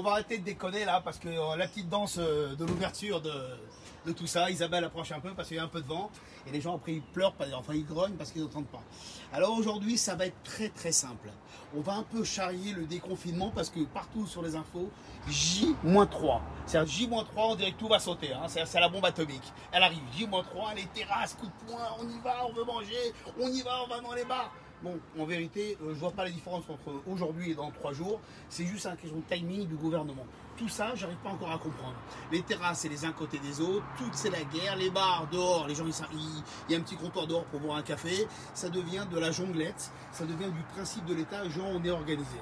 on va arrêter de déconner là parce que la petite danse de l'ouverture de tout ça, Isabelle approche un peu parce qu'il y a un peu de vent et les gens après ils pleurent, enfin ils grognent parce qu'ils n'entendent pas. Alors aujourd'hui ça va être très simple. On va un peu charrier le déconfinement parce que partout sur les infos, J-3. C'est-à-dire J-3, on dirait que tout va sauter. Hein. C'est la bombe atomique. Elle arrive, J-3, les terrasses, coup de poing, on y va, on veut manger, on y va, on va dans les bars. Bon, en vérité, je ne vois pas la différence entre aujourd'hui et dans 3 jours. C'est juste une question de timing du gouvernement. Tout ça, j'arrive pas encore à comprendre. Les terrasses, c'est les uns côté des autres. Tout, c'est la guerre. Les bars, dehors, les gens, il y a un petit comptoir dehors pour boire un café. Ça devient de la jonglette. Ça devient du principe de l'État. Genre, on est organisé.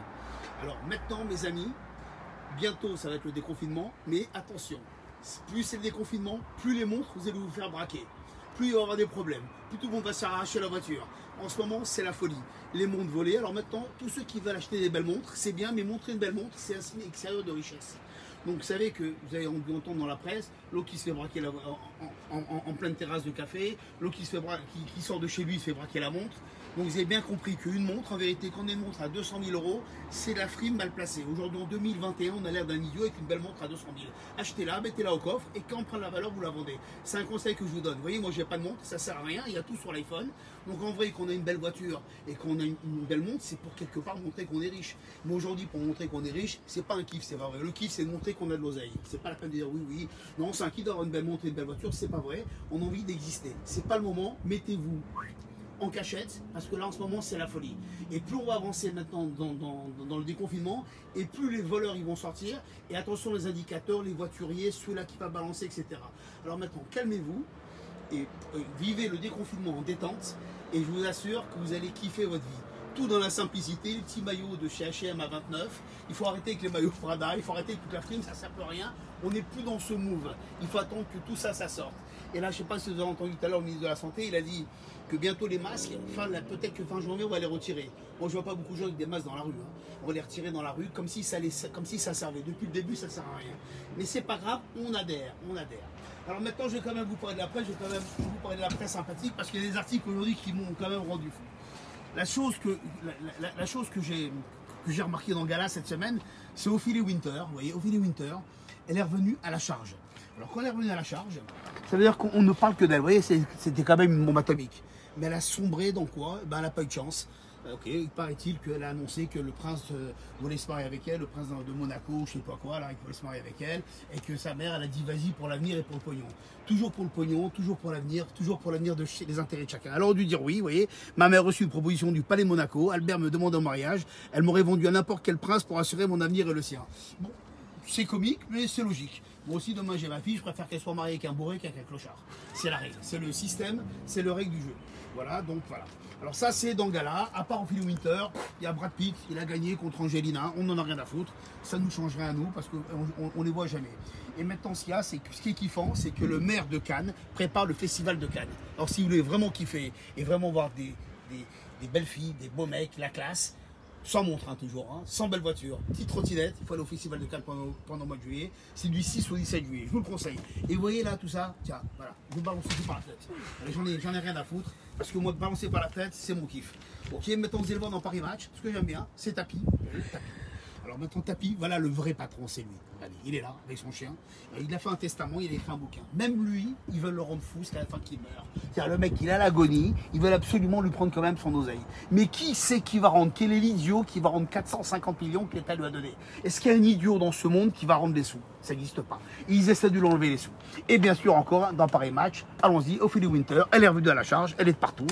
Alors maintenant, mes amis, bientôt, ça va être le déconfinement. Mais attention, plus c'est le déconfinement, plus les montres, vous allez vous faire braquer. Plus il va y avoir des problèmes. Plus tout le monde va s'arracher la voiture. En ce moment, c'est la folie. Les montres volées. Alors maintenant, tous ceux qui veulent acheter des belles montres, c'est bien, mais montrer une belle montre, c'est un signe extérieur de richesse. Donc vous savez que vous avez dû entendre dans la presse, l'autre qui se fait braquer en pleine terrasse de café, l'autre qui sort de chez lui, se fait braquer la montre. Donc vous avez bien compris qu'une montre, en vérité, quand on a une montre à 200 000 €, c'est la frime mal placée. Aujourd'hui, en 2021, on a l'air d'un idiot avec une belle montre à 200 000. Achetez-la, mettez-la au coffre et quand on prend la valeur, vous la vendez. C'est un conseil que je vous donne. Vous voyez, moi, j'ai pas de montre, ça sert à rien, il y a tout sur l'iPhone. Donc en vrai, qu'on a une belle voiture et qu'on a une belle montre, c'est pour quelque part montrer qu'on est riche. Mais aujourd'hui, pour montrer qu'on est riche, c'est pas un kiff, c'est pas vrai. Le kiff, c'est de montrer qu'on a de l'oseille. C'est pas la peine de dire oui. Non, c'est un kiff d'avoir une belle montre et une belle voiture, c'est pas vrai. On a envie d'exister. C'est pas le moment, mettez-vous en cachette, parce que là en ce moment c'est la folie. Et plus on va avancer maintenant dans le déconfinement, et plus les voleurs ils vont sortir, et attention les indicateurs, les voituriers, celui-là qui va balancer, etc. Alors maintenant, calmez-vous, et vivez le déconfinement en détente, et je vous assure que vous allez kiffer votre vie. Tout dans la simplicité, les petits maillots de chez H&M à 29, il faut arrêter avec les maillots Prada, il faut arrêter avec toute la frime, ça ne sert plus à rien, on n'est plus dans ce move, il faut attendre que tout ça, ça sorte. Et là, je ne sais pas si vous avez entendu tout à l'heure le ministre de la Santé, il a dit que bientôt les masques, peut-être que fin janvier, on va les retirer. Moi, je ne vois pas beaucoup de gens avec des masques dans la rue. Hein. On va les retirer dans la rue comme si ça servait. Depuis le début, ça ne sert à rien. Mais c'est pas grave, on adhère. Alors maintenant, je vais quand même vous parler de la presse, je vais quand même vous parler de la presse sympathique parce qu'il y a des articles aujourd'hui qui m'ont quand même rendu fou. La chose que j'ai remarqué dans le gala cette semaine, c'est Ophélie Winter. Vous voyez, Ophélie Winter, elle est revenue à la charge. Alors quand elle est revenue à la charge, ça veut dire qu'on ne parle que d'elle. Vous voyez, c'était quand même une bombe atomique. Mais elle a sombré dans quoi? Ben, elle n'a pas eu de chance. Ok, il paraît-il qu'elle a annoncé que le prince voulait se marier avec elle, le prince de Monaco, je sais pas quoi, là, il voulait se marier avec elle, et que sa mère, elle a dit vas-y pour l'avenir et pour le pognon. Toujours pour le pognon, toujours pour l'avenir des intérêts de chacun. Alors, on a dû dire oui, vous voyez, ma mère a reçu une proposition du palais de Monaco, Albert me demande en mariage, elle m'aurait vendu à n'importe quel prince pour assurer mon avenir et le sien. Bon, c'est comique, mais c'est logique. Moi aussi, demain j'ai ma fille, je préfère qu'elle soit mariée avec un bourré qu'avec un clochard. C'est la règle, c'est le système, c'est le règle du jeu. Voilà, donc voilà. Alors ça c'est dans le gala, à part Ophélie Winter, il y a Brad Pitt, il a gagné contre Angelina, on n'en a rien à foutre, ça nous changerait à nous parce qu'on les voit jamais. Et maintenant ce qu'il y a, c'est que ce qui est kiffant, c'est que le maire de Cannes prépare le festival de Cannes. Alors si vous voulez vraiment kiffer et vraiment voir des belles filles, des beaux mecs, la classe, sans montre hein, toujours, hein, sans belle voiture, petite trottinette, il faut aller au festival de Cannes pendant le mois de juillet, c'est du 6 au 17 juillet, je vous le conseille. Et vous voyez là tout ça, tiens, voilà, je balance tout par la tête. J'en ai rien à foutre, parce que moi de balancer par la tête, c'est mon kiff. Ok, maintenant vous allez le voir dans Paris Match, ce que j'aime bien, c'est Tapi. Alors maintenant Tapi, voilà le vrai patron, c'est lui. Allez, il est là avec son chien. Et il a fait un testament, il a écrit un bouquin. Même lui, ils veulent le rendre fou jusqu'à la fin qu'il meurt. C'est-à-dire le mec, il a l'agonie, ils veulent absolument lui prendre quand même son oseille. Mais qui c'est qui va rendre? Quel est l'idiot qui va rendre 450 millions que l'État lui a donné? Est-ce qu'il y a un idiot dans ce monde qui va rendre des sous? Ça n'existe pas. Ils essaient de lui enlever les sous. Et bien sûr encore, dans Paris Match, allons-y, Ophélie Winter, elle est revenue à la charge, elle est de partout.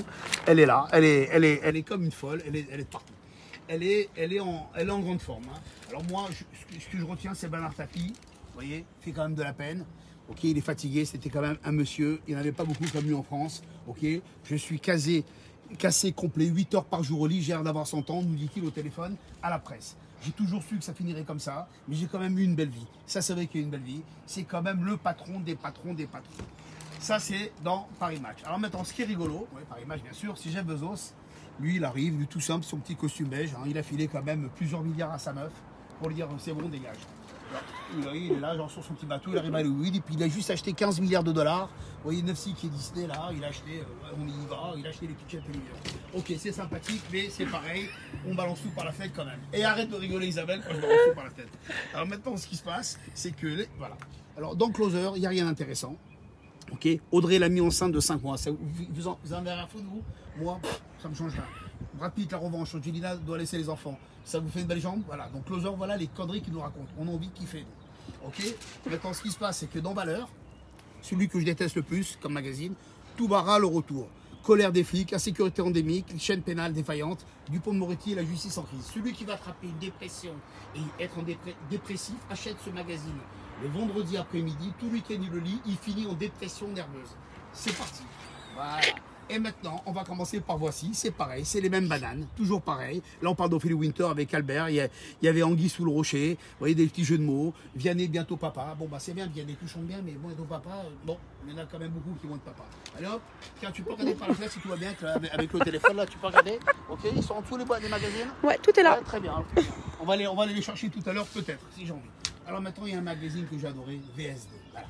Elle est là, elle est comme une folle, elle est de partout. Elle est en grande forme. Hein. Alors moi, ce que je retiens, c'est Bernard Tapie. Vous voyez, il fait quand même de la peine. Ok, il est fatigué, c'était quand même un monsieur. Il n'y en avait pas beaucoup comme lui en France. Ok, je suis cassé complet, 8 heures par jour au lit. J'ai l'air d'avoir 100 ans, nous dit-il au téléphone à la presse. J'ai toujours su que ça finirait comme ça, mais j'ai quand même eu une belle vie. Ça, c'est vrai qu'il y a une belle vie. C'est quand même le patron des patrons des patrons. Ça, c'est dans Paris Match. Alors maintenant, ce qui est rigolo, ouais, Paris Match, bien sûr, c'est Jeff Bezos. Lui, il arrive, lui tout simple, son petit costume beige. Hein, il a filé quand même plusieurs milliards à sa meuf pour lui dire c'est bon, dégage. Vous voyez, il est là, genre sur son petit bateau, il arrive à Hollywood, et puis il a juste acheté 15 milliards de dollars. Vous voyez, 9C qui est Disney là, il a acheté, on y va, il a acheté les tickets télévision. Ok, c'est sympathique, mais c'est pareil, on balance tout par la fenêtre quand même. Et arrête de rigoler, Isabelle, quand je balance tout par la tête. Alors maintenant, ce qui se passe, c'est que, voilà. Alors dans Closer, il n'y a rien d'intéressant. Ok, Audrey l'a mis enceinte de 5 mois. Ça, vous en avez rien à foutre, vous? Moi, ça me change rien. Brad Pitt, la revanche, Angelina doit laisser les enfants. Ça vous fait une belle jambe? Voilà. Donc Closer, voilà les conneries qu'il nous raconte. On a envie de kiffer. Ok. Maintenant, ce qui se passe, c'est que dans Valeur, celui que je déteste le plus comme magazine, tout barra le retour. Colère des flics, insécurité endémique, chaîne pénale défaillante, Dupond-Moretti et la justice en crise. Celui qui va attraper une dépression et être dépressif achète ce magazine. Le vendredi après-midi, tout le week-end il le lit, il finit en dépression nerveuse. C'est parti. Voilà. Et maintenant, on va commencer par voici. C'est pareil, c'est les mêmes bananes, toujours pareil. Là, on parle d'Ophélie Winter avec Albert. Il y avait Anguille sous le rocher. Vous voyez, des petits jeux de mots. Vianney, bientôt papa. Bon, bah, c'est bien, Vianney, tout chante bien, mais bientôt papa. Bon, il y en a quand même beaucoup qui vont être papa. Allez hop, tiens, tu peux regarder par la fenêtre si tout va bien avec le téléphone, là, tu peux regarder. Ok, ils sont en tous les magazines. Ouais, tout est là. Ouais, très bien. On va aller les chercher tout à l'heure, peut-être, si j'ai envie. Alors maintenant, il y a un magazine que j'ai adoré, VSD. Voilà.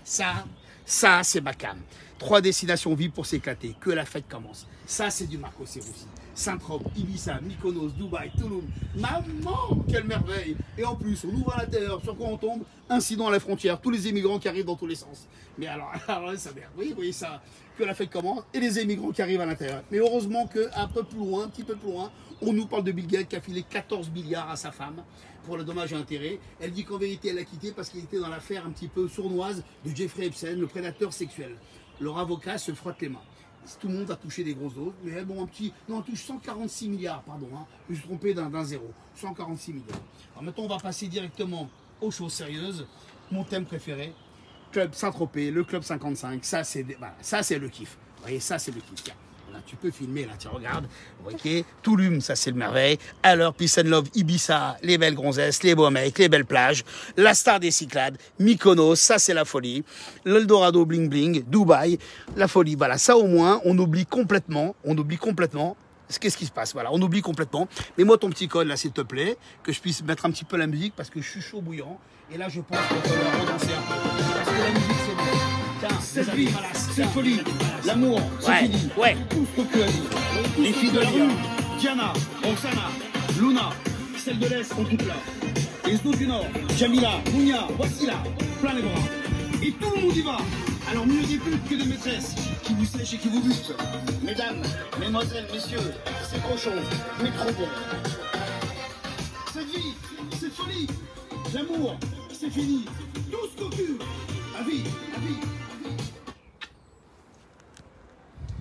Ça c'est ma cam. 3 destinations vives pour s'éclater. Que la fête commence. Ça, c'est du Marco Serussi. Saint-Tropez, Ibiza, Mykonos, Dubaï, Toulouse. Maman, quelle merveille! Et en plus, on ouvre à l'intérieur. Sur quoi on tombe? Incident à la frontière. Tous les immigrants qui arrivent dans tous les sens. Mais alors ça merde. Oui, vous voyez ça. Que la fête commence. Et les immigrants qui arrivent à l'intérieur. Mais heureusement qu'un peu plus loin, un petit peu plus loin, on nous parle de Bill Gates qui a filé 14 milliards à sa femme pour le dommage et intérêt. Elle dit qu'en vérité, elle l'a quitté parce qu'il était dans l'affaire un petit peu sournoise de Jeffrey Epstein, le prédateur sexuel. Leur avocat se frotte les mains. Tout le monde a touché des grosses doses, mais bon, on touche 146 milliards, pardon, hein. Je me suis trompé d'un zéro. 146 milliards. Alors maintenant, on va passer directement aux choses sérieuses. Mon thème préféré, Club Saint-Tropez, le Club 55. Ça, c'est le kiff. Vous voyez, ça, c'est le kiff. Tiens. Là, tu peux filmer, là, tu regardes. Ok, Toulouse, ça c'est le merveille. Alors, Peace and Love, Ibiza, les belles gonzesses, les beaux mecs, les belles plages. La star des Cyclades, Mykonos, ça c'est la folie. L'Eldorado Bling Bling, Dubaï, la folie. Voilà, ça au moins, on oublie complètement. Qu'est-ce qui se passe? Voilà, on oublie complètement. Mets-moi ton petit code là, s'il te plaît, que je puisse mettre un petit peu la musique parce que je suis chaud bouillant. Et là, je pense qu'on peut la redanser un peu. Parce que la musique, c'est bon. Tiens, cette vie, cette folie, l'amour, c'est fini. Ouais. Tout ce que tu as dit. Les filles de la rue, Diana, Roxana, Luna, celle de l'Est, on coupe là. Les autres du Nord, Jamila, Mounia, Wassila, plein les bras. Et tout le monde y va. Alors mieux des putes que des maîtresses qui vous sèchent et qui vous butent. Mesdames, mesdemoiselles, messieurs, c'est trop chaud, mais trop bon. Cette vie, cette folie, l'amour, c'est fini. Tous cocu.